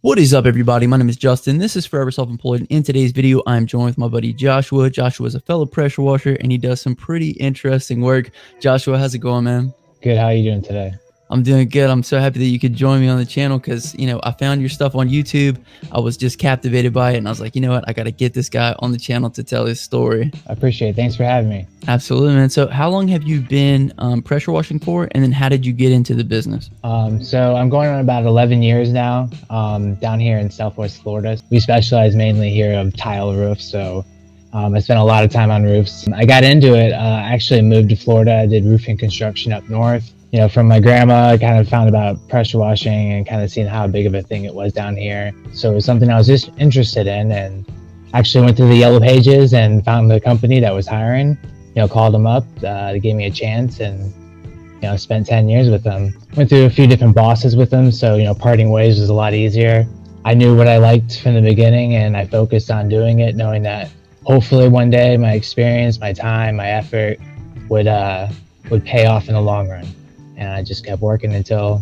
What is up, everybody? My name is Justin. This is Forever Self-Employed. And in today's video, I'm joined with my buddy Joshua. Joshua is a fellow pressure washer, and he does some pretty interesting work. Joshua, how's it going, man? Good. How are you doing today? I'm doing good. I'm so happy that you could join me on the channel because, I found your stuff on YouTube. I was just captivated by it, and I was like, you know what? I got to get this guy on the channel to tell his story. I appreciate it. Thanks for having me. Absolutely, man. So how long have you been pressure washing for, and then how did you get into the business? So I'm going on about 11 years now, down here in Southwest Florida. We specialize mainly here of tile roofs, so I spent a lot of time on roofs. I got into it, I actually moved to Florida. I did roofing construction up north. From my grandma, I kind of found about pressure washing and kind of seeing how big of a thing it was down here. So it was something I was just interested in, and actually went through the yellow pages and found the company that was hiring. Called them up, they gave me a chance, and spent 10 years with them. Went through a few different bosses with them, so parting ways was a lot easier. I knew what I liked from the beginning, and I focused on doing it, knowing that hopefully one day my experience, my time, my effort would pay off in the long run. And I just kept working until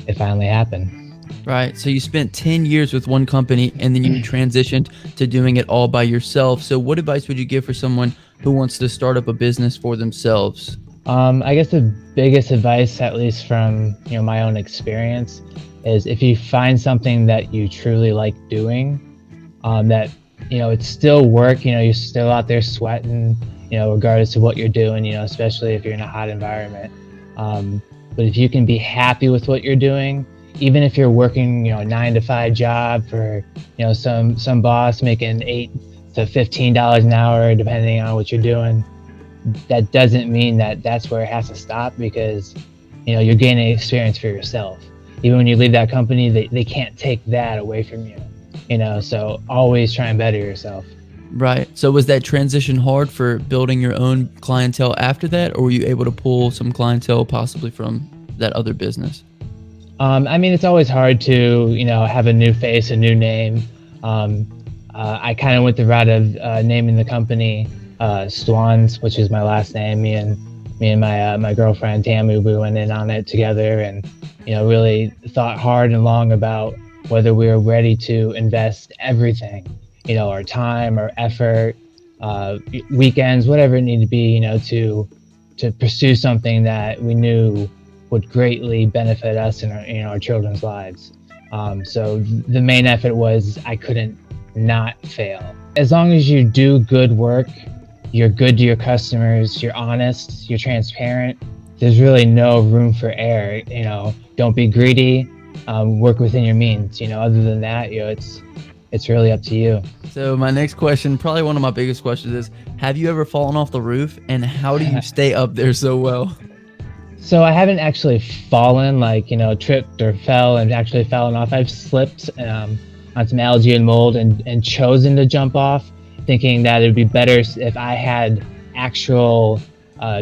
it finally happened. Right. So you spent 10 years with one company, and then you transitioned to doing it all by yourself. So what advice would you give for someone who wants to start up a business for themselves? I guess the biggest advice, at least from my own experience, is if you find something that you truly like doing, that it's still work. You're still out there sweating, regardless of what you're doing. Especially if you're in a hot environment. But if you can be happy with what you're doing, even if you're working, a 9-to-5 job for, some boss making $8 to $15 an hour, depending on what you're doing, that doesn't mean that that's where it has to stop, because, you're gaining experience for yourself. Even when you leave that company, they can't take that away from you, so always try and better yourself. Right. So was that transition hard for building your own clientele after that, or were you able to pull some clientele possibly from that other business? It's always hard to, have a new face, a new name. I kind of went the route of naming the company Swans, which is my last name. Me and my girlfriend Tammy, we went in on it together, and really thought hard and long about whether we were ready to invest everything. Our time, our effort, weekends, whatever it needed to be, to pursue something that we knew would greatly benefit us and our children's lives. So the main effort was I couldn't not fail. As long as you do good work, you're good to your customers, you're honest, you're transparent, there's really no room for error. Don't be greedy, work within your means. Other than that, it's really up to you. So my next question, probably one of my biggest questions, is have you ever fallen off the roof, and how do you stay up there so well? So I haven't actually fallen, tripped or fell and actually fallen off. I've slipped on some algae and mold and chosen to jump off, thinking that it would be better if I had actual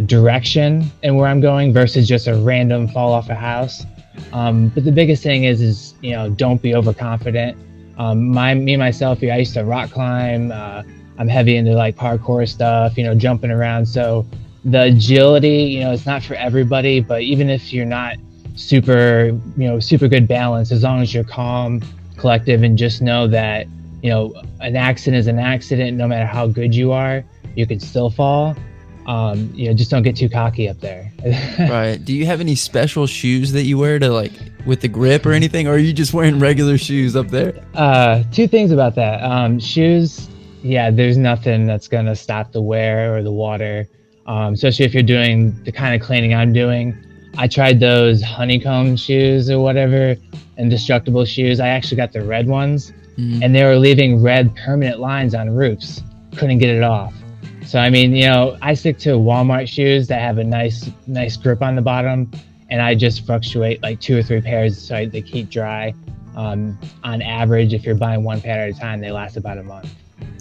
direction in where I'm going versus just a random fall off a house. But the biggest thing is don't be overconfident. Myself, I used to rock climb. I'm heavy into parkour stuff, jumping around. So the agility, it's not for everybody, but even if you're not super good balance, as long as you're calm, collective, and just know that, an accident is an accident, no matter how good you are, you could still fall. Just don't get too cocky up there. Right. Do you have any special shoes that you wear to with the grip or anything, or are you just wearing regular shoes up there? Two things about that. Shoes, yeah, there's nothing that's gonna stop the wear or the water, especially if you're doing the kind of cleaning I'm doing. I tried those honeycomb shoes or whatever, indestructible shoes. I actually got the red ones, and they were leaving red permanent lines on roofs. Couldn't get it off. So I stick to Walmart shoes that have a nice grip on the bottom, and I just fluctuate 2 or 3 pairs so they keep dry. On average, if you're buying one pair at a time, they last about a month.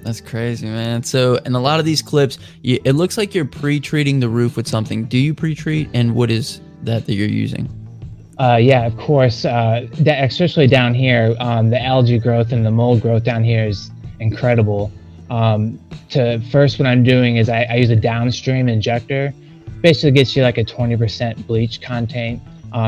That's crazy, man. So in a lot of these clips, it looks like you're pre-treating the roof with something. Do you pre-treat, and what is that you're using? Yeah, of course. Especially down here, the algae growth and the mold growth down here is incredible. What I'm doing is I use a downstream injector. Basically gets you a 20% bleach content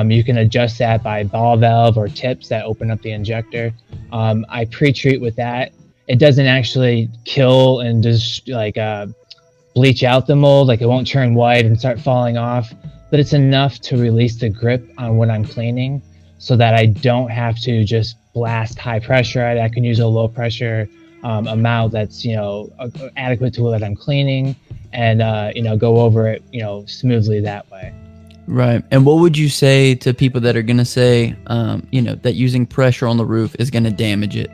You can adjust that by ball valve or tips that open up the injector. I pre-treat with that. It doesn't actually kill and just like bleach out the mold, like it won't turn white and start falling off, but it's enough to release the grip on what I'm cleaning so that I don't have to just blast high pressure. I can use a low pressure amount that's, adequate to what I'm cleaning and, go over it, smoothly that way. Right. And what would you say to people that are going to say, that using pressure on the roof is going to damage it?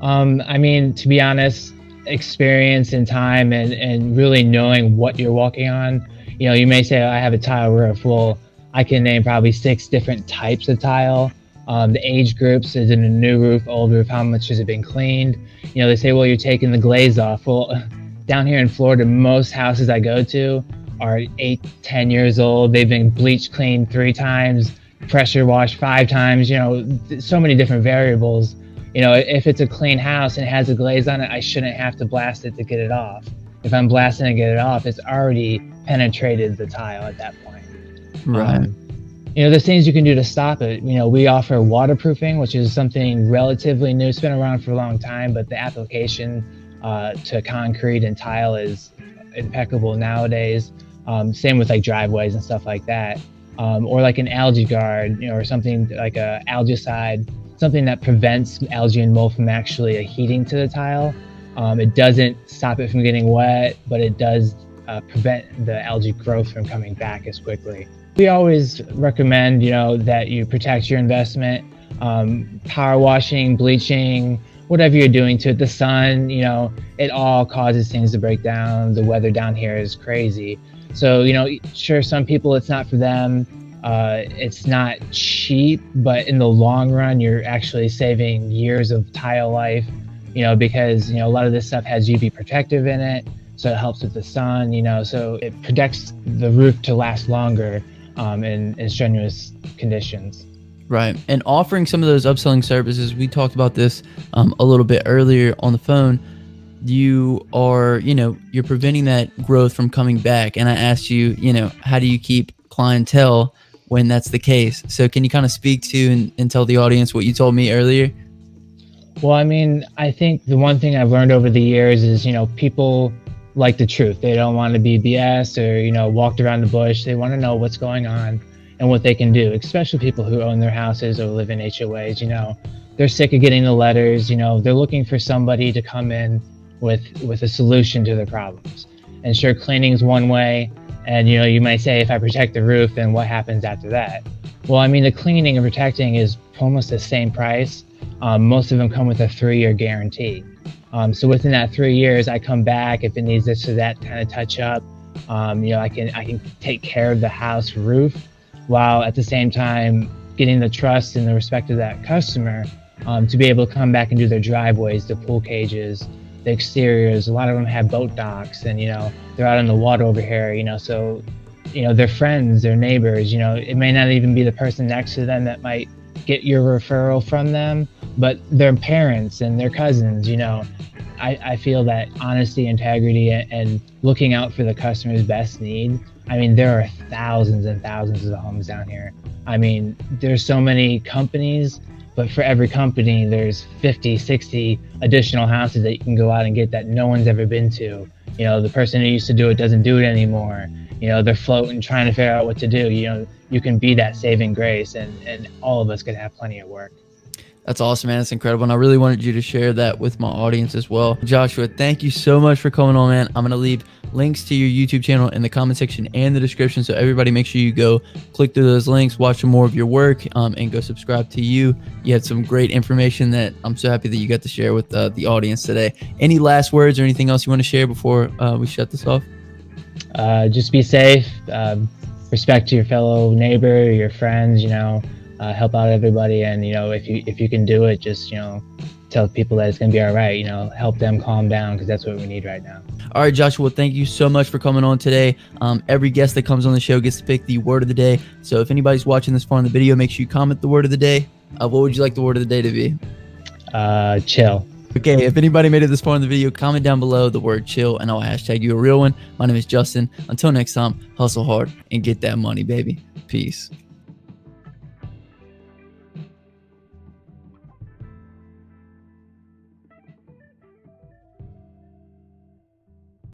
I mean, to be honest, experience and time and really knowing what you're walking on, you may say, I have a tile roof. Well, I can name probably 6 different types of tile. The age groups, is it a new roof, old roof, how much has it been cleaned? They say, well, you're taking the glaze off. Well, down here in Florida, most houses I go to are 8-10 years old. They've been bleach cleaned 3 times, pressure washed 5 times, so many different variables. If it's a clean house and it has a glaze on it, I shouldn't have to blast it to get it off. If I'm blasting to get it off, it's already penetrated the tile at that point. Right. There's things you can do to stop it. We offer waterproofing, which is something relatively new. It's been around for a long time, but the application to concrete and tile is impeccable nowadays. Same with like driveways and stuff like that. Or like an algae guard, or something like a algicide, something that prevents algae and mold from actually adhering to the tile. It doesn't stop it from getting wet, but it does prevent the algae growth from coming back as quickly. We always recommend, that you protect your investment. Power washing, bleaching, whatever you're doing to it, the sun, it all causes things to break down. The weather down here is crazy. So, sure, some people, it's not for them. It's not cheap, but in the long run, you're actually saving years of tile life, because, a lot of this stuff has UV protective in it. So it helps with the sun, so it protects the roof to last longer in strenuous conditions. Right. And offering some of those upselling services, we talked about this a little bit earlier on the phone. You are, you're preventing that growth from coming back. And I asked you, how do you keep clientele when that's the case? So can you kind of speak to and tell the audience what you told me earlier? Well, I mean, I think the one thing I've learned over the years is, people like the truth. They don't want to be BS or, walked around the bush. They want to know what's going on and what they can do, especially people who own their houses or live in HOAs. They're sick of getting the letters. They're looking for somebody to come in with a solution to their problems. And sure, cleaning is one way. And, you might say, if I protect the roof, then what happens after that? Well, I mean, the cleaning and protecting is almost the same price. Most of them come with a 3-year guarantee. So within that 3 years, I come back if it needs this or that kind of touch up. I can take care of the house roof while at the same time getting the trust and the respect of that customer to be able to come back and do their driveways, the pool cages, the exteriors. A lot of them have boat docks, and they're out on the water over here. So their friends, their neighbors. It may not even be the person next to them that might get your referral from them, but their parents and their cousins. I feel that honesty, integrity, and looking out for the customer's best need. I mean, there are thousands and thousands of homes down here. I mean, there's so many companies, but for every company, there's 50, 60 additional houses that you can go out and get that no one's ever been to. The person who used to do it doesn't do it anymore. They're floating, trying to figure out what to do. You can be that saving grace, and all of us could have plenty of work. That's awesome, man. That's incredible. And I really wanted you to share that with my audience as well. Joshua, thank you so much for coming on, man. I'm going to leave links to your YouTube channel in the comment section and the description. So everybody, make sure you go click through those links, watch some more of your work, and go subscribe to you. You had some great information that I'm so happy that you got to share with the audience today. Any last words or anything else you want to share before we shut this off? Just be safe, respect to your fellow neighbor, your friends, help out everybody. And, if you can do it, just, tell people that it's going to be all right, help them calm down, because that's what we need right now. All right, Joshua, thank you so much for coming on today. Every guest that comes on the show gets to pick the word of the day. So if anybody's watching this far in the video, make sure you comment the word of the day. What would you like the word of the day to be? Chill. Okay, if anybody made it this far in the video, comment down below the word chill and I'll hashtag you a real one. My name is Justin. Until next time, hustle hard and get that money, baby. Peace.